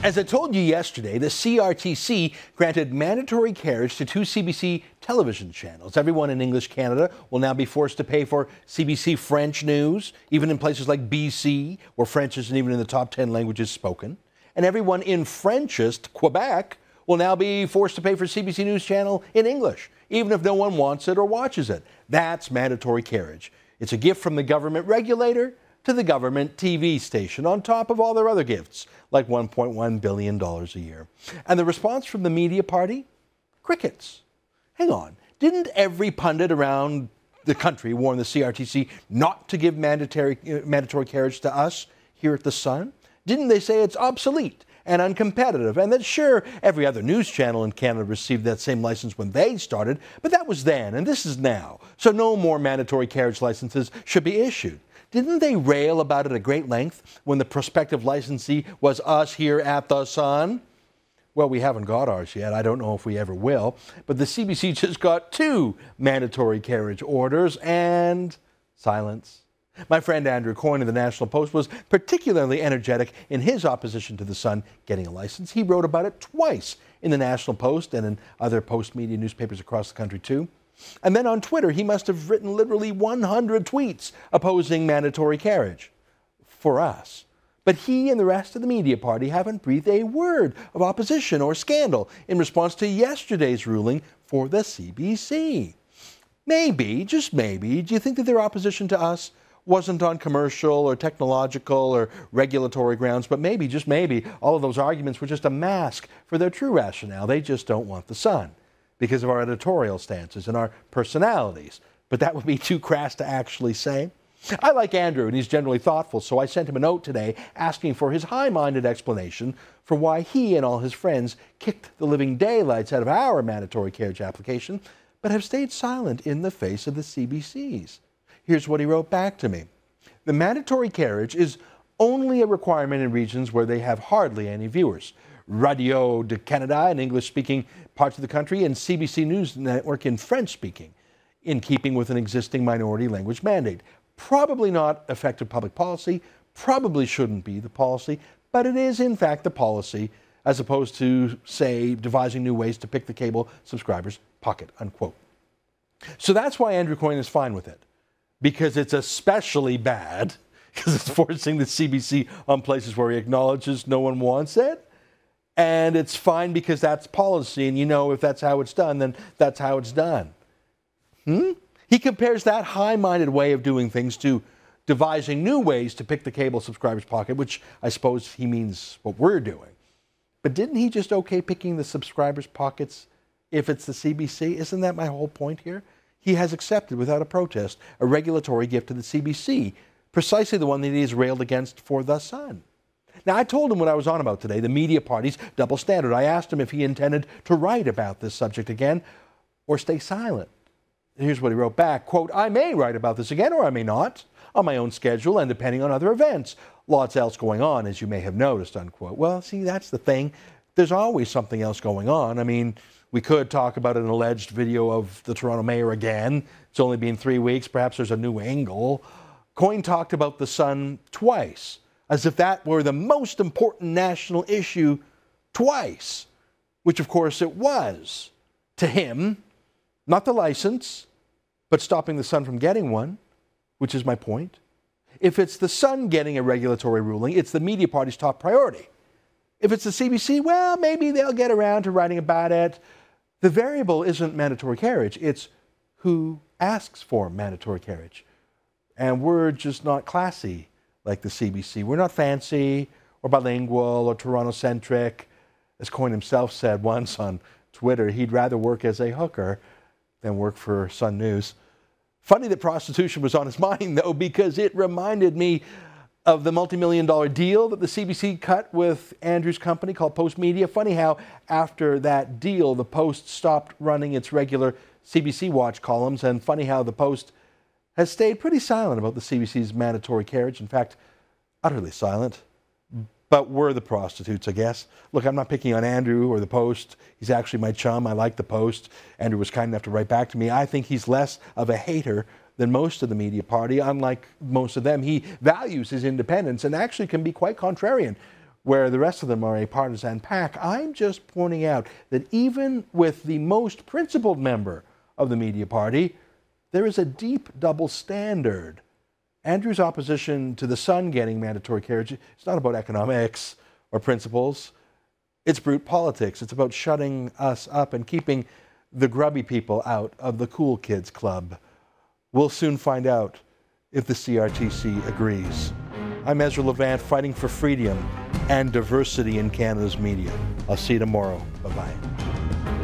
As I told you yesterday, the CRTC granted mandatory carriage to 2 CBC television channels. Everyone in English Canada will now be forced to pay for CBC French news, even in places like BC, where French isn't even in the top 10 languages spoken. And everyone in Frenchist Quebec will now be forced to pay for CBC News Channel in English, even if no one wants it or watches it. That's mandatory carriage. It's a gift from the government regulator to the government TV station, on top of all their other gifts, like $1.1 billion a year. And the response from the media party? Crickets. Hang on, didn't every pundit around the country warn the CRTC not to give mandatory carriage to us here at The Sun? Didn't they say it's obsolete and uncompetitive, and that sure, every other news channel in Canada received that same license when they started, but that was then and this is now, so no more mandatory carriage licenses should be issued. Didn't they rail about it at great length when the prospective licensee was us here at The Sun? Well, we haven't got ours yet. I don't know if we ever will. But the CBC just got 2 mandatory carriage orders and silence. My friend Andrew Coyne of the National Post was particularly energetic in his opposition to The Sun getting a license. He wrote about it twice in the National Post and in other Post media newspapers across the country too. And then on Twitter, he must have written literally 100 tweets opposing mandatory carriage for us. But he and the rest of the media party haven't breathed a word of opposition or scandal in response to yesterday's ruling for the CBC. Maybe, just maybe, do you think that their opposition to us wasn't on commercial or technological or regulatory grounds, but maybe, just maybe, all of those arguments were just a mask for their true rationale? They just don't want The Sun because of our editorial stances and our personalities. But that would be too crass to actually say. I like Andrew, and he's generally thoughtful, so I sent him a note today asking for his high-minded explanation for why he and all his friends kicked the living daylights out of our mandatory carriage application, but have stayed silent in the face of the CBC's. Here's what he wrote back to me. The mandatory carriage is only a requirement in regions where they have hardly any viewers. Radio de Canada in English-speaking parts of the country and CBC News Network in French-speaking, in keeping with an existing minority language mandate. Probably not effective public policy, probably shouldn't be the policy, but it is in fact the policy, as opposed to, say, devising new ways to pick the cable subscriber's pocket, unquote. So that's why Andrew Coyne is fine with it, because it's especially bad, because it's forcing the CBC on places where he acknowledges no one wants it. And it's fine because that's policy, and you know if that's how it's done, then that's how it's done. He compares that high-minded way of doing things to devising new ways to pick the cable subscriber's pocket, which I suppose he means what we're doing. But didn't he just okay picking the subscribers' pockets if it's the CBC? Isn't that my whole point here? He has accepted without a protest a regulatory gift to the CBC, precisely the one that he has railed against for The Sun. Now, I told him what I was on about today, the media party's double standard. I asked him if he intended to write about this subject again or stay silent. Here's what he wrote back, quote, I may write about this again or I may not, on my own schedule and depending on other events. Lots else going on, as you may have noticed, unquote. Well, see, that's the thing. There's always something else going on. I mean, we could talk about an alleged video of the Toronto mayor again. It's only been 3 weeks. Perhaps there's a new angle. Coyne talked about The Sun twice, as if that were the most important national issue twice, which of course it was to him, not the license, but stopping The Sun from getting one, which is my point. If it's The Sun getting a regulatory ruling, it's the media party's top priority. If it's the CBC, well, maybe they'll get around to writing about it. The variable isn't mandatory carriage, it's who asks for mandatory carriage. And we're just not classy like the CBC. We're not fancy or bilingual or Toronto-centric. As Coyne himself said once on Twitter, he'd rather work as a hooker than work for Sun News. Funny that prostitution was on his mind, though, because it reminded me of the multi-million-dollar deal that the CBC cut with Andrew's company called Post Media. Funny how after that deal, the Post stopped running its regular CBC Watch columns, and funny how the Post has stayed pretty silent about the CBC's mandatory carriage. In fact, utterly silent. But we're the prostitutes, I guess. Look, I'm not picking on Andrew or the Post. He's actually my chum. I like the Post. Andrew was kind enough to write back to me. I think he's less of a hater than most of the media party. Unlike most of them, he values his independence and actually can be quite contrarian where the rest of them are a partisan pack. I'm just pointing out that even with the most principled member of the media party, there is a deep double standard. Andrew's opposition to the Sun getting mandatory carriage is not about economics or principles. It's brute politics. It's about shutting us up and keeping the grubby people out of the cool kids club. We'll soon find out if the CRTC agrees. I'm Ezra Levant, fighting for freedom and diversity in Canada's media. I'll see you tomorrow. Bye-bye.